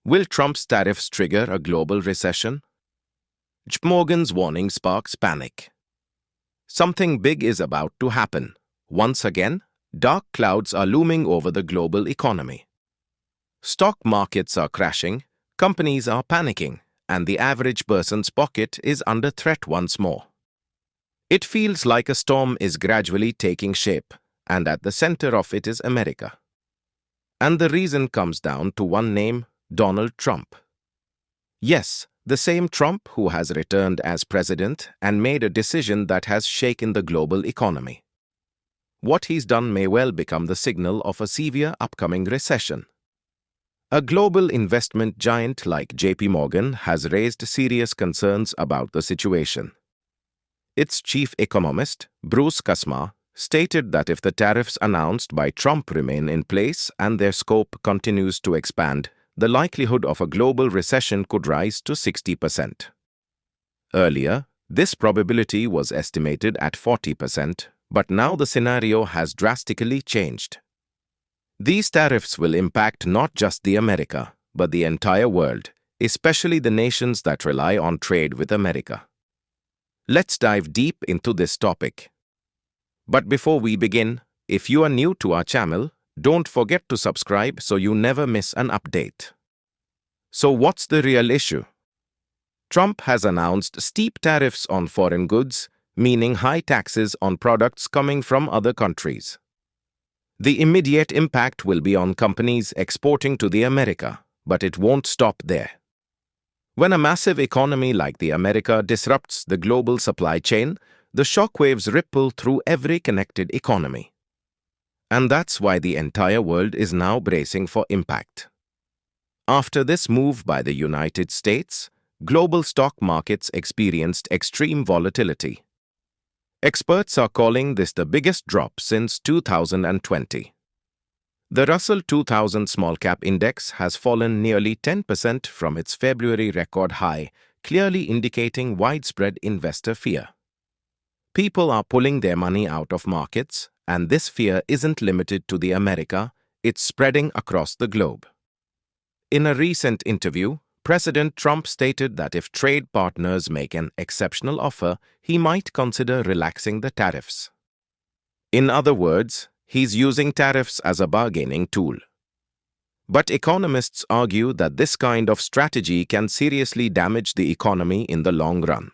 Will Trump's tariffs trigger a global recession? JPMorgan's warning sparks panic. Something big is about to happen. Once again, dark clouds are looming over the global economy. Stock markets are crashing, companies are panicking, and the average person's pocket is under threat once more. It feels like a storm is gradually taking shape, and at the center of it is America. And the reason comes down to one name: Donald Trump. Yes, the same Trump who has returned as president and made a decision that has shaken the global economy. What he's done may well become the signal of a severe upcoming recession. A global investment giant like JPMorgan has raised serious concerns about the situation. Its chief economist, 𝐟𝐨𝐥𝐥𝐨𝐰, stated that if the tariffs announced by Trump remain in place and their scope continues to expand, the likelihood of a global recession could rise to 60%. Earlier, this probability was estimated at 40%, but now the scenario has drastically changed. These tariffs will impact not just the America, but the entire world, especially the nations that rely on trade with America. Let's dive deep into this topic. But before we begin, if you are new to our channel, don't forget to subscribe so you never miss an update. So what's the real issue? Trump has announced steep tariffs on foreign goods, meaning high taxes on products coming from other countries. The immediate impact will be on companies exporting to the America, but it won't stop there. When a massive economy like the America disrupts the global supply chain, the shockwaves ripple through every connected economy. And that's why the entire world is now bracing for impact. After this move by the United States, global stock markets experienced extreme volatility. Experts are calling this the biggest drop since 2020. The Russell 2000 Small Cap Index has fallen nearly 10% from its February record high, clearly indicating widespread investor fear. People are pulling their money out of markets, and this fear isn't limited to the America, it's spreading across the globe. In a recent interview, President Trump stated that if trade partners make an exceptional offer, he might consider relaxing the tariffs. In other words, he's using tariffs as a bargaining tool. But economists argue that this kind of strategy can seriously damage the economy in the long run.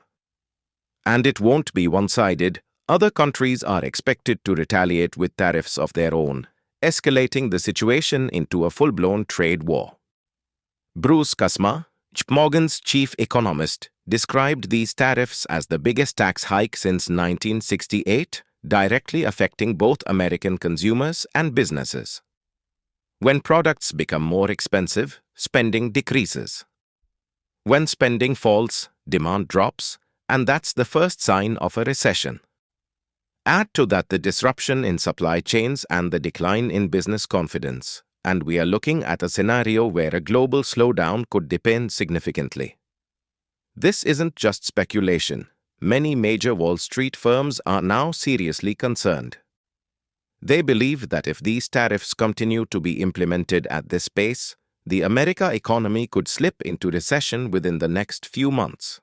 And it won't be one-sided. Other countries are expected to retaliate with tariffs of their own, escalating the situation into a full-blown trade war. 𝐼𝐸𝐻𝐵, JPMorgan's chief economist, described these tariffs as the biggest tax hike since 1968, directly affecting both American consumers and businesses. When products become more expensive, spending decreases. When spending falls, demand drops, and that's the first sign of a recession. Add to that the disruption in supply chains and the decline in business confidence, and we are looking at a scenario where a global slowdown could depend significantly. This isn't just speculation. Many major Wall Street firms are now seriously concerned. They believe that if these tariffs continue to be implemented at this pace, the American economy could slip into recession within the next few months.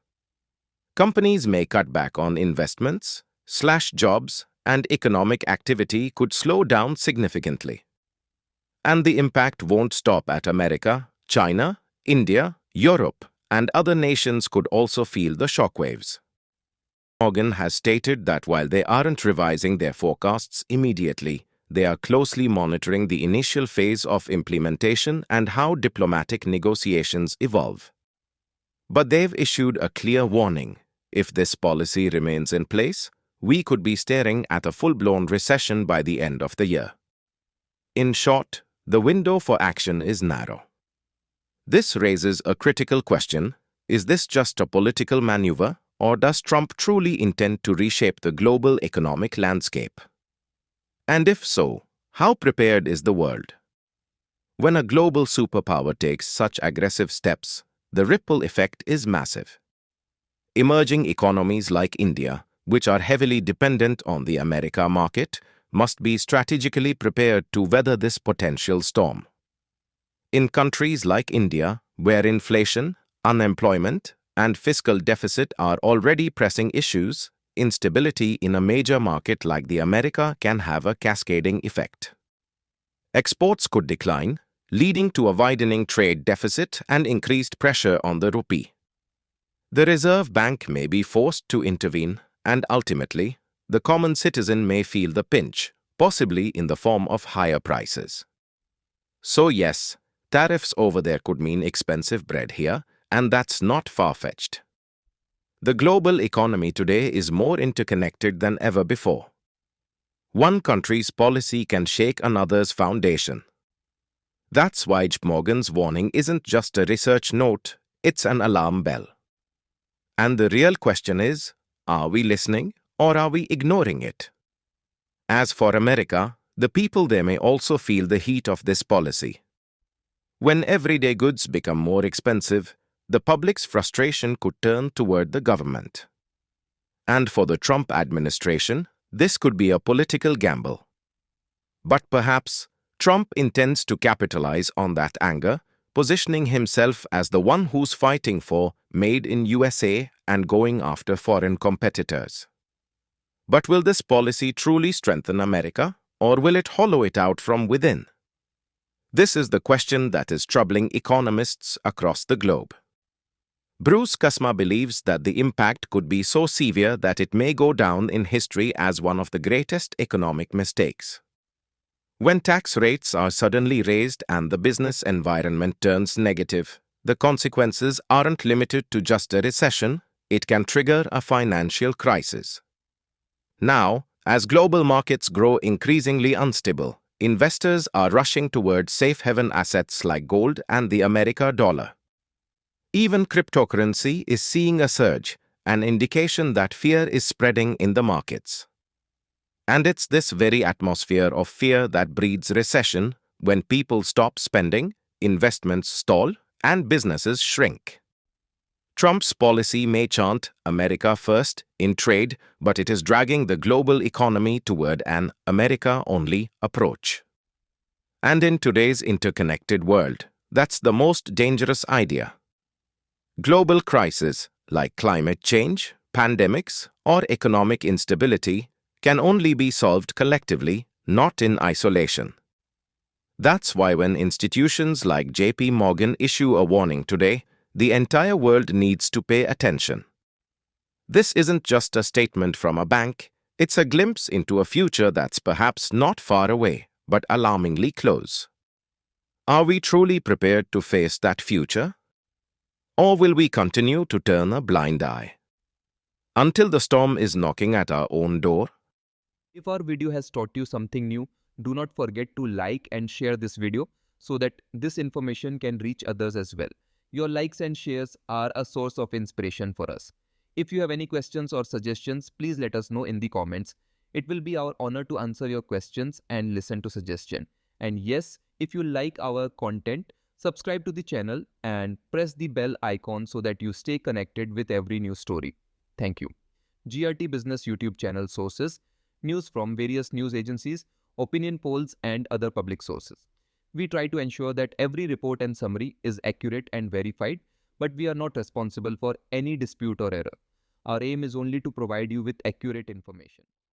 Companies may cut back on investments, slash jobs, and economic activity could slow down significantly. And the impact won't stop at America. China, India, Europe, and other nations could also feel the shockwaves. JPMorgan has stated that while they aren't revising their forecasts immediately, they are closely monitoring the initial phase of implementation and how diplomatic negotiations evolve. But they've issued a clear warning. If this policy remains in place, we could be staring at a full-blown recession by the end of the year. In short, the window for action is narrow. This raises a critical question: is this just a political maneuver, or does Trump truly intend to reshape the global economic landscape? And if so, how prepared is the world? When a global superpower takes such aggressive steps, the ripple effect is massive. Emerging economies like India, which are heavily dependent on the America market, must be strategically prepared to weather this potential storm. In countries like India, where inflation, unemployment, and fiscal deficit are already pressing issues, instability in a major market like the America can have a cascading effect. Exports could decline, leading to a widening trade deficit and increased pressure on the rupee. The Reserve Bank may be forced to intervene, and ultimately, the common citizen may feel the pinch, possibly in the form of higher prices. So yes, tariffs over there could mean expensive bread here, and that's not far-fetched. The global economy today is more interconnected than ever before. One country's policy can shake another's foundation. That's why JPMorgan's warning isn't just a research note, it's an alarm bell. And the real question is, are we listening or are we ignoring it? As for America, the people there may also feel the heat of this policy. When everyday goods become more expensive, the public's frustration could turn toward the government. And for the Trump administration, this could be a political gamble. But perhaps Trump intends to capitalize on that anger, positioning himself as the one who's fighting for Made in USA and going after foreign competitors. But will this policy truly strengthen America, or will it hollow it out from within? This is the question that is troubling economists across the globe. Bruce Kusma believes that the impact could be so severe that it may go down in history as one of the greatest economic mistakes. When tax rates are suddenly raised and the business environment turns negative, the consequences aren't limited to just a recession, it can trigger a financial crisis. Now, as global markets grow increasingly unstable, investors are rushing toward safe haven assets like gold and the American dollar. Even cryptocurrency is seeing a surge, an indication that fear is spreading in the markets. And it's this very atmosphere of fear that breeds recession. When people stop spending, investments stall, and businesses shrink. Trump's policy may chant America first in trade, but it is dragging the global economy toward an America-only approach. And in today's interconnected world, that's the most dangerous idea. Global crises like climate change, pandemics, or economic instability can only be solved collectively, not in isolation. That's why when institutions like JPMorgan issue a warning today, the entire world needs to pay attention. This isn't just a statement from a bank, it's a glimpse into a future that's perhaps not far away, but alarmingly close. Are we truly prepared to face that future? Or will we continue to turn a blind eye until the storm is knocking at our own door? If our video has taught you something new, do not forget to like and share this video so that this information can reach others as well. Your likes and shares are a source of inspiration for us. If you have any questions or suggestions, please let us know in the comments. It will be our honor to answer your questions and listen to suggestions. And yes, if you like our content, subscribe to the channel and press the bell icon so that you stay connected with every new story. Thank you. GRT Business YouTube channel sources, news from various news agencies, opinion polls and other public sources. We try to ensure that every report and summary is accurate and verified, but we are not responsible for any dispute or error. Our aim is only to provide you with accurate information.